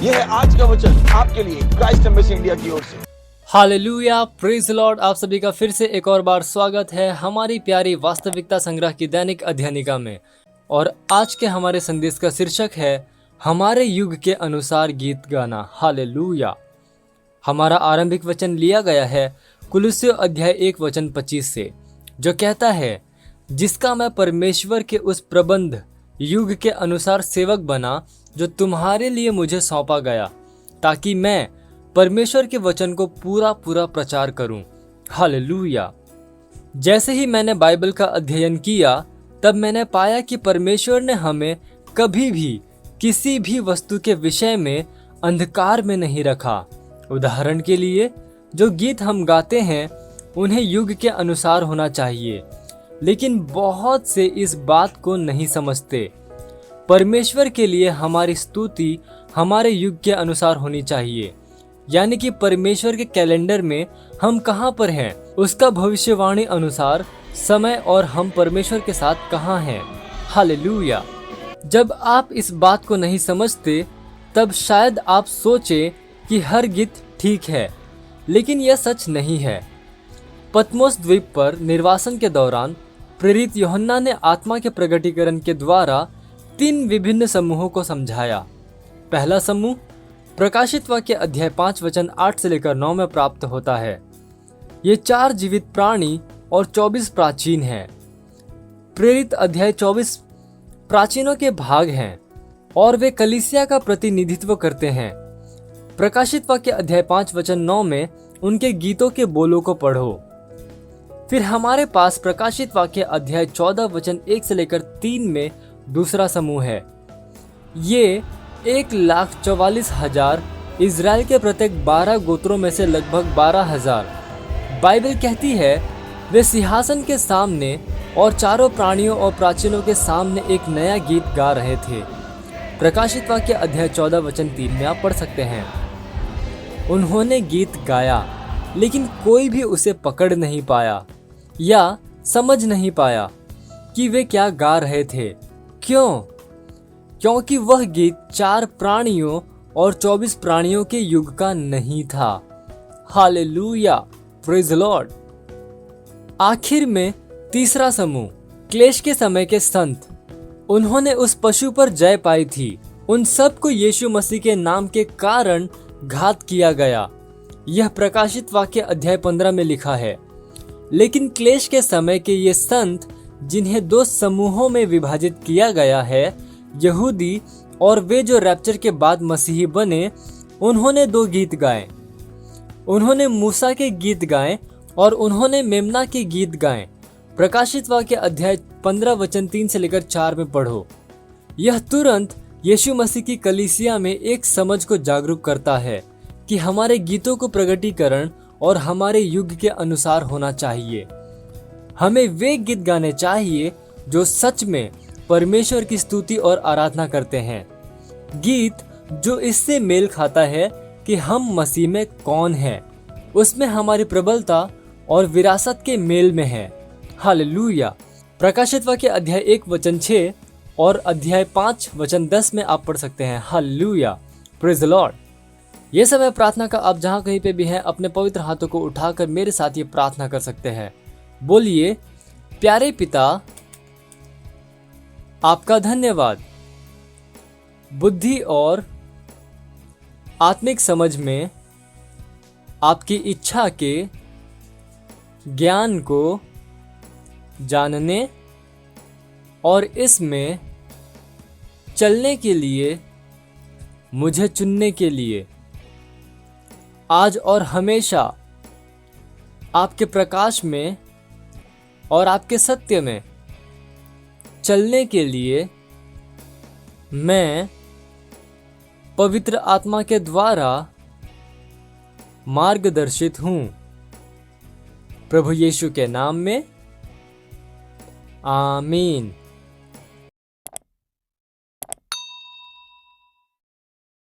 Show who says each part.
Speaker 1: यह है आज का वचन आपके लिए क्राइस्ट एम्बेसी इंडिया की ओर से।
Speaker 2: Hallelujah, praise Lord. आप सभी का फिर से एक और बार स्वागत है हमारी प्यारी वास्तविकता संग्रह की दैनिक अध्ययनिका में। और आज के हमारे संदेश का शीर्षक है हमारे युग के अनुसार गीत गाना। हालेलुया। हमारा आरंभिक वचन लिया गया है कुलुस्सियों अध्याय 1 वचन 25 से, जो कहता है, जिसका मैं परमेश्वर के उस प्रबंध युग के अनुसार सेवक बना जो तुम्हारे लिए मुझे सौंपा गया, ताकि मैं परमेश्वर के वचन को पूरा प्रचार करूं। हालेलुया। जैसे ही मैंने बाइबल का अध्ययन किया, तब मैंने पाया कि परमेश्वर ने हमें कभी भी किसी भी वस्तु के विषय में अंधकार में नहीं रखा। उदाहरण के लिए, जो गीत हम गाते हैं उन्हें युग के अनुसार होना चाहिए, लेकिन बहुत से इस बात को नहीं समझते। परमेश्वर के लिए हमारी स्तुति हमारे युग के अनुसार होनी चाहिए, यानी कि परमेश्वर के कैलेंडर में हम कहाँ पर हैं, उसका भविष्यवाणी अनुसार समय और हम परमेश्वर के साथ कहाँ हैं। हालेलुया। जब आप इस बात को नहीं समझते, तब शायद आप सोचें कि हर गीत ठीक है, लेकिन यह सच नहीं है। पतमोस द्वीप पर निर्वासन के दौरान प्रेरित यूहन्ना ने आत्मा के प्रकटीकरण के द्वारा 3 विभिन्न समूहों को समझाया। पहला समूह प्रकाशित वाक्य अध्याय 5 वचन 8 से लेकर 9 में प्राप्त होता है। ये 4 जीवित प्राणी और 24 प्राचीन हैं। प्रेरित अध्याय 24 प्राचीनों के भाग हैं और वे कलीसिया का प्रतिनिधित्व करते हैं। प्रकाशित वाक्य अध्याय 5 वचन 9 में उनके गीतों के बोलों को पढ़ो। फिर हमारे पास प्रकाशित वाक्य अध्याय 14 वचन 1 से लेकर 3 में दूसरा समूह है। ये 1,44,000 इजराइल के प्रत्येक 12 गोत्रों में से लगभग 12,000। बाइबल कहती है वे सिंहासन के सामने और चारों प्राणियों और प्राचीनों के सामने एक नया गीत गा रहे थे। प्रकाशित वाक्य अध्याय 14 वचन 3 में आप पढ़ सकते हैं। उन्होंने गीत गाया, लेकिन कोई भी उसे पकड़ नहीं पाया या समझ नहीं पाया कि वे क्या गा रहे थे। क्यों? क्योंकि वह गीत 4 प्राणियों और 24 प्राणियों के युग का नहीं था। Hallelujah, praise Lord. आखिर में तीसरा समूह क्लेश के समय के संत, उन्होंने उस पशु पर जय पाई थी। उन सब को यीशु मसीह के नाम के कारण घात किया गया। यह प्रकाशित वाक्य अध्याय 15 में लिखा है। लेकिन क्लेश के समय के ये संत, जिन्हें 2 समूहों में विभाजित किया गया है, यहूदी और वे जो रैप्चर के बाद मसीही बने, उन्होंने 2 गीत गाए। उन्होंने मूसा के गीत गाए और उन्होंने मेमना के गीत गाए। प्रकाशित वाक्य अध्याय 15 वचन 3 से लेकर 4 में पढ़ो। यह तुरंत यीशु मसीह की कलीसिया में एक समझ को जागरूक करता है कि हमारे गीतों को प्रकटीकरण और हमारे युग के अनुसार होना चाहिए। हमें वे गीत गाने चाहिए जो सच में परमेश्वर की स्तुति और आराधना करते हैं। गीत जो इससे मेल खाता है कि हम मसीह में कौन हैं, उसमें हमारी प्रबलता और विरासत के मेल में है। हालेलुया। प्रकाशित वाक्य अध्याय 1 वचन 6 और अध्याय 5 वचन 10 में आप पढ़ सकते हैं। Hallelujah, praise the Lord. ये समय प्रार्थना का आप जहाँ कहीं पे भी हैं, अपने पवित्र हाथों को उठाकर मेरे साथ ये प्रार्थना कर सकते हैं। बोलिए, प्यारे पिता, आपका धन्यवाद। बुद्धि और आत्मिक समझ में आपकी इच्छा के ज्ञान को जानने और इसमें चलने के लिए मुझे चुनने के लिए आज और हमेशा आपके प्रकाश में और आपके सत्य में चलने के लिए मैं पवित्र आत्मा के द्वारा मार्गदर्शित हूँ। प्रभु यीशु के नाम में आमीन।